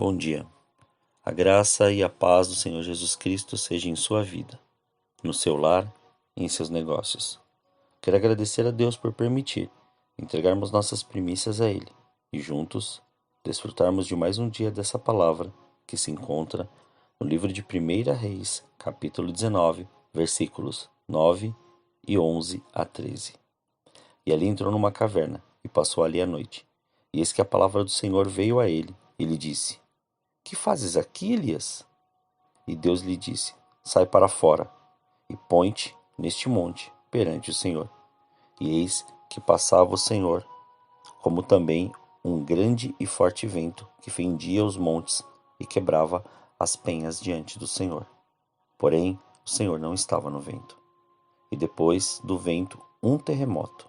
Bom dia. A graça e a paz do Senhor Jesus Cristo seja em sua vida, no seu lar e em seus negócios. Quero agradecer a Deus por permitir entregarmos nossas primícias a Ele e juntos desfrutarmos de mais um dia dessa palavra que se encontra no livro de 1 Reis, capítulo 19, versículos 9 e 11 a 13. E ali entrou numa caverna e passou ali a noite. E eis que a palavra do Senhor veio a ele e lhe disse: Que fazes aqui, Elias? E Deus lhe disse: Sai para fora e põe-te neste monte perante o Senhor. E eis que passava o Senhor, como também um grande e forte vento que fendia os montes e quebrava as penhas diante do Senhor. Porém, o Senhor não estava no vento. E depois do vento, um terremoto.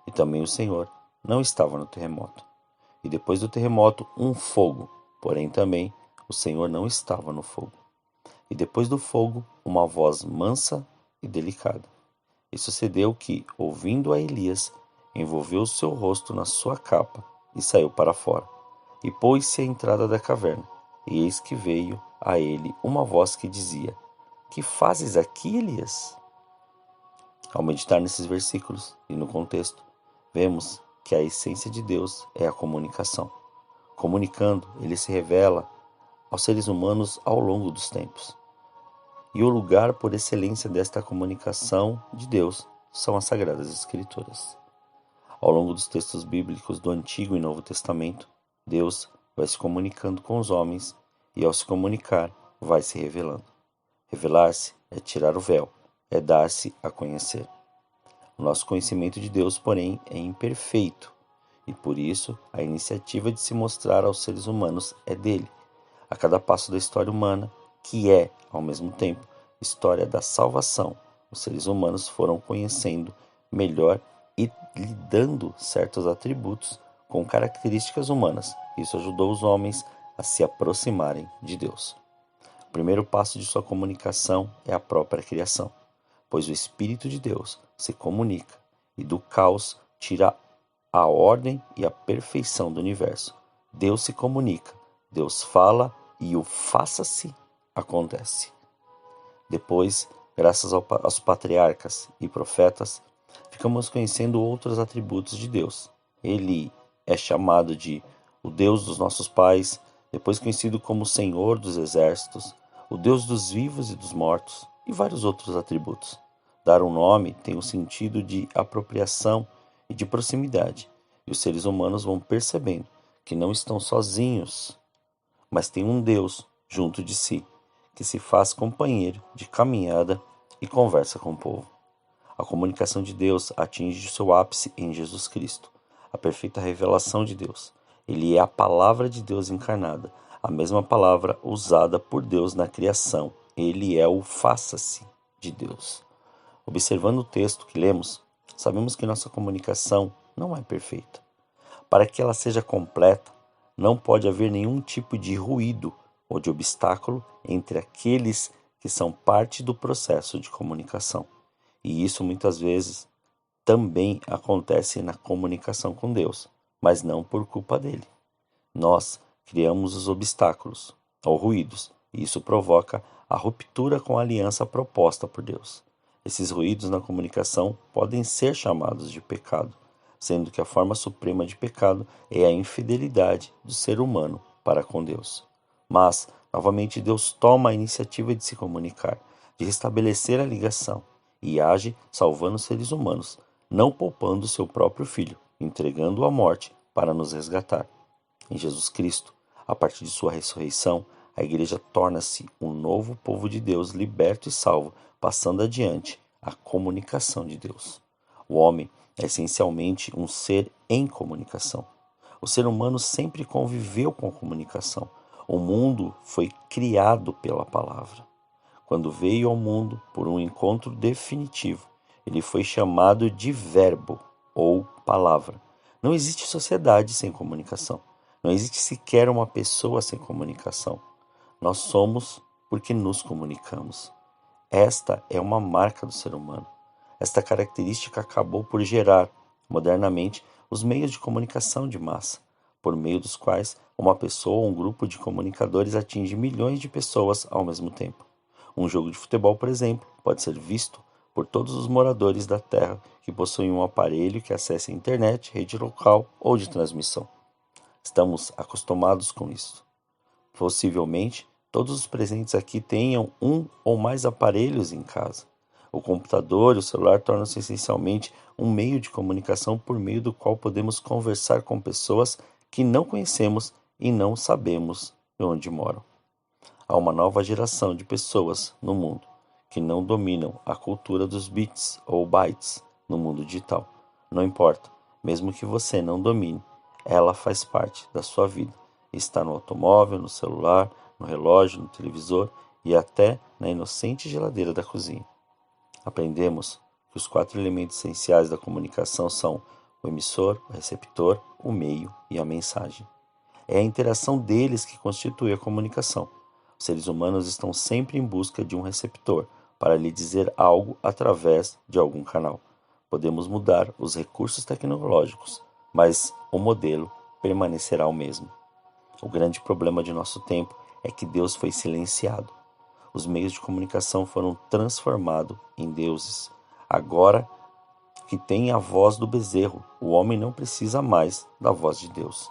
E também o Senhor não estava no terremoto. E depois do terremoto, um fogo. Porém, também o Senhor não estava no fogo. E depois do fogo, uma voz mansa e delicada. E sucedeu que, ouvindo a Elias, envolveu o seu rosto na sua capa e saiu para fora. E pôs-se à entrada da caverna. E eis que veio a ele uma voz que dizia: Que fazes aqui, Elias? Ao meditar nesses versículos e no contexto, vemos que a essência de Deus é a comunicação. Comunicando, ele se revela aos seres humanos ao longo dos tempos. E o lugar por excelência desta comunicação de Deus são as Sagradas Escrituras. Ao longo dos textos bíblicos do Antigo e Novo Testamento, Deus vai se comunicando com os homens e, ao se comunicar, vai se revelando. Revelar-se é tirar o véu, é dar-se a conhecer. O nosso conhecimento de Deus, porém, é imperfeito, e por isso a iniciativa de se mostrar aos seres humanos é dele. A cada passo da história humana, que é, ao mesmo tempo, história da salvação, os seres humanos foram conhecendo melhor e lhe dando certos atributos com características humanas. Isso ajudou os homens a se aproximarem de Deus. O primeiro passo de sua comunicação é a própria criação, pois o Espírito de Deus se comunica e do caos tira a ordem e a perfeição do universo. Deus se comunica, Deus fala e o faça-se acontece. Depois, graças aos patriarcas e profetas, ficamos conhecendo outros atributos de Deus. Ele é chamado de o Deus dos nossos pais, depois conhecido como Senhor dos Exércitos, o Deus dos vivos e dos mortos, e vários outros atributos. Dar um nome tem o sentido de apropriação e de proximidade, e os seres humanos vão percebendo que não estão sozinhos, mas tem um Deus junto de si, que se faz companheiro de caminhada e conversa com o povo. A comunicação de Deus atinge o seu ápice em Jesus Cristo, a perfeita revelação de Deus. Ele é a palavra de Deus encarnada, a mesma palavra usada por Deus na criação. Ele é o faça-se de Deus. Observando o texto que lemos, sabemos que nossa comunicação não é perfeita. Para que ela seja completa, não pode haver nenhum tipo de ruído ou de obstáculo entre aqueles que são parte do processo de comunicação. E isso muitas vezes também acontece na comunicação com Deus, mas não por culpa dele. Nós criamos os obstáculos ou ruídos, e isso provoca a ruptura com a aliança proposta por Deus. Esses ruídos na comunicação podem ser chamados de pecado, sendo que a forma suprema de pecado é a infidelidade do ser humano para com Deus. Mas, novamente, Deus toma a iniciativa de se comunicar, de restabelecer a ligação, e age salvando os seres humanos, não poupando seu próprio Filho, entregando-o à morte para nos resgatar. Em Jesus Cristo, a partir de sua ressurreição, a Igreja torna-se um novo povo de Deus liberto e salvo, passando adiante a comunicação de Deus. O homem é essencialmente um ser em comunicação. O ser humano sempre conviveu com a comunicação. O mundo foi criado pela palavra. Quando veio ao mundo por um encontro definitivo, ele foi chamado de Verbo ou Palavra. Não existe sociedade sem comunicação. Não existe sequer uma pessoa sem comunicação. Nós somos porque nos comunicamos. Esta é uma marca do ser humano. Esta característica acabou por gerar, modernamente, os meios de comunicação de massa. por meio dos quais uma pessoa ou um grupo de comunicadores atinge milhões de pessoas ao mesmo tempo. Um jogo de futebol, por exemplo, pode ser visto por todos os moradores da Terra que possuem um aparelho que acesse a internet, rede local ou de transmissão. Estamos acostumados com isso. Possivelmente, todos os presentes aqui tenham um ou mais aparelhos em casa. O computador e o celular tornam-se essencialmente um meio de comunicação por meio do qual podemos conversar com pessoas que não conhecemos e não sabemos de onde moram. Há uma nova geração de pessoas no mundo que não dominam a cultura dos bits ou bytes no mundo digital. Não importa, mesmo que você não domine, ela faz parte da sua vida. Está no automóvel, no celular, no relógio, no televisor e até na inocente geladeira da cozinha. Aprendemos que os 4 elementos essenciais da comunicação são o emissor, o receptor, o meio e a mensagem. É a interação deles que constitui a comunicação. Os seres humanos estão sempre em busca de um receptor para lhe dizer algo através de algum canal. Podemos mudar os recursos tecnológicos, mas o modelo permanecerá o mesmo. O grande problema de nosso tempo é que Deus foi silenciado. Os meios de comunicação foram transformados em deuses. Agora que tem a voz do bezerro, o homem não precisa mais da voz de Deus.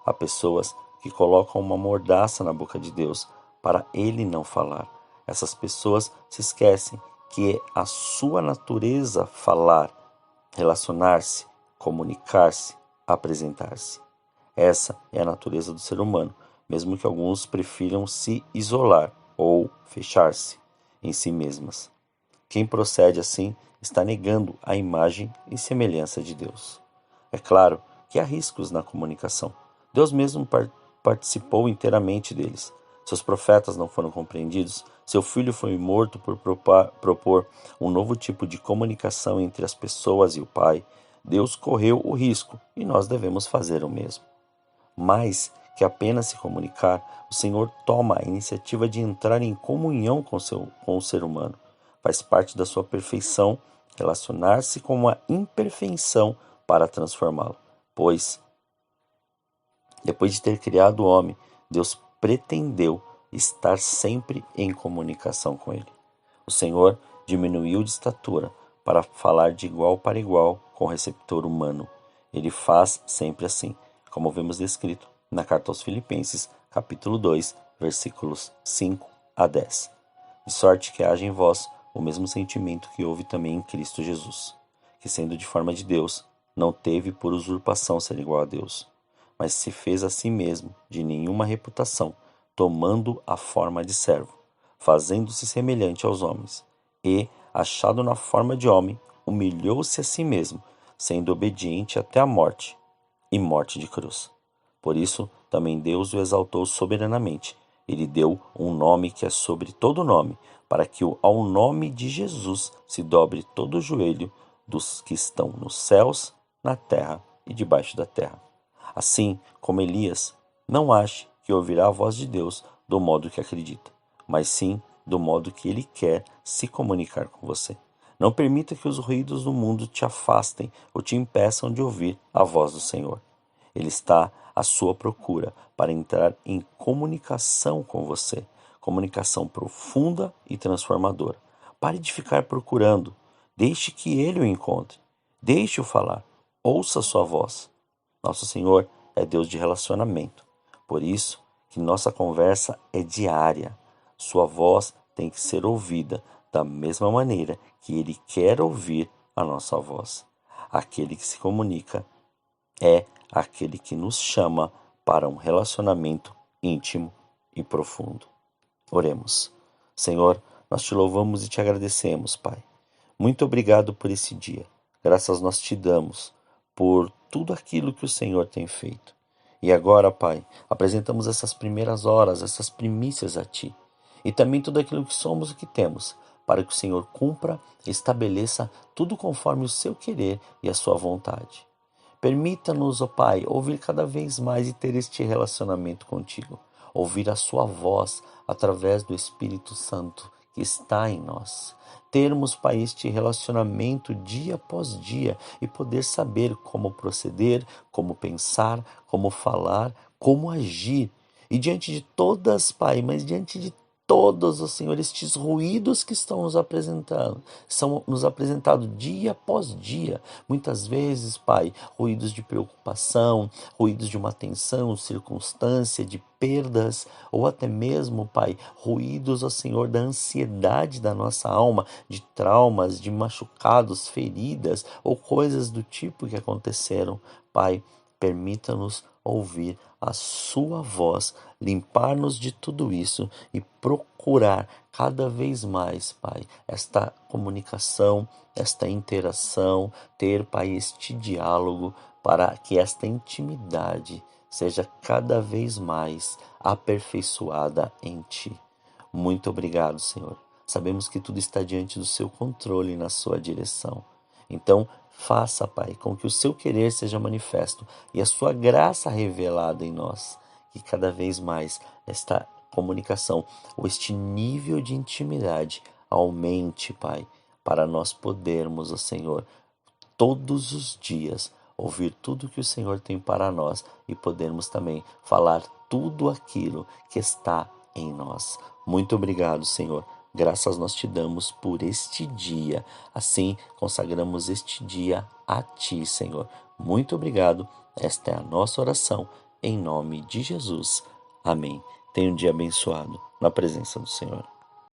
Há pessoas que colocam uma mordaça na boca de Deus para ele não falar. Essas pessoas se esquecem que é a sua natureza falar, relacionar-se, comunicar-se, apresentar-se. Essa é a natureza do ser humano, mesmo que alguns prefiram se isolar ou fechar-se em si mesmas. Quem procede assim está negando a imagem e semelhança de Deus. É claro que há riscos na comunicação. Deus mesmo participou inteiramente deles. Seus profetas não foram compreendidos. Seu filho foi morto por propor um novo tipo de comunicação entre as pessoas e o Pai. Deus correu o risco e nós devemos fazer o mesmo. Mais que apenas se comunicar, o Senhor toma a iniciativa de entrar em comunhão com o ser humano. Faz parte da sua perfeição relacionar-se com uma imperfeição para transformá-lo. Pois, depois de ter criado o homem, Deus pretendeu estar sempre em comunicação com ele. O Senhor diminuiu de estatura para falar de igual para igual com o receptor humano. Ele faz sempre assim, como vemos descrito na carta aos Filipenses, capítulo 2, versículos 5 a 10. De sorte que haja em vós o mesmo sentimento que houve também em Cristo Jesus, que sendo de forma de Deus, não teve por usurpação ser igual a Deus, mas se fez a si mesmo de nenhuma reputação, tomando a forma de servo, fazendo-se semelhante aos homens, e, achado na forma de homem, humilhou-se a si mesmo, sendo obediente até a morte, e morte de cruz. Por isso, também Deus o exaltou soberanamente, e lhe deu um nome que é sobre todo nome, para que ao nome de Jesus se dobre todo o joelho dos que estão nos céus, na terra e debaixo da terra. Assim como Elias, não ache que ouvirá a voz de Deus do modo que acredita, mas sim do modo que ele quer se comunicar com você. Não permita que os ruídos do mundo te afastem ou te impeçam de ouvir a voz do Senhor. Ele está à sua procura para entrar em comunicação com você, comunicação profunda e transformadora. Pare de ficar procurando, deixe que ele o encontre, deixe-o falar, ouça sua voz. Nosso Senhor é Deus de relacionamento, por isso que nossa conversa é diária. Sua voz tem que ser ouvida da mesma maneira que ele quer ouvir a nossa voz. Aquele que se comunica é aquele que nos chama para um relacionamento íntimo e profundo. Oremos. Senhor, nós te louvamos e te agradecemos, Pai. Muito obrigado por esse dia. Graças nós te damos por tudo aquilo que o Senhor tem feito. E agora, Pai, apresentamos essas primeiras horas, essas primícias a Ti. E também tudo aquilo que somos e que temos, para que o Senhor cumpra e estabeleça tudo conforme o seu querer e a sua vontade. Permita-nos, ó Pai, ouvir cada vez mais e ter este relacionamento contigo. Ouvir a sua voz através do Espírito Santo que está em nós. Termos, Pai, este relacionamento dia após dia e poder saber como proceder, como pensar, como falar, como agir. E diante de todas, Pai, mas diante de todos, ó Senhor, estes ruídos que estão nos apresentando, são nos apresentados dia após dia. Muitas vezes, Pai, ruídos de preocupação, ruídos de uma tensão, circunstância, de perdas, ou até mesmo, Pai, ruídos, ó Senhor, da ansiedade da nossa alma, de traumas, de machucados, feridas, ou coisas do tipo que aconteceram. Pai, permita-nos ouvir a sua voz, limpar-nos de tudo isso e procurar cada vez mais, Pai, esta comunicação, esta interação, ter, Pai, este diálogo para que esta intimidade seja cada vez mais aperfeiçoada em Ti. Muito obrigado, Senhor. Sabemos que tudo está diante do Seu controle e na Sua direção. Então, faça, Pai, com que o Seu querer seja manifesto e a Sua graça revelada em nós. Que cada vez mais esta comunicação ou este nível de intimidade aumente, Pai, para nós podermos, ó Senhor, todos os dias ouvir tudo que o Senhor tem para nós e podermos também falar tudo aquilo que está em nós. Muito obrigado, Senhor. Graças nós te damos por este dia. Assim, consagramos este dia a ti, Senhor. Muito obrigado. Esta é a nossa oração. Em nome de Jesus. Amém. Tenha um dia abençoado na presença do Senhor.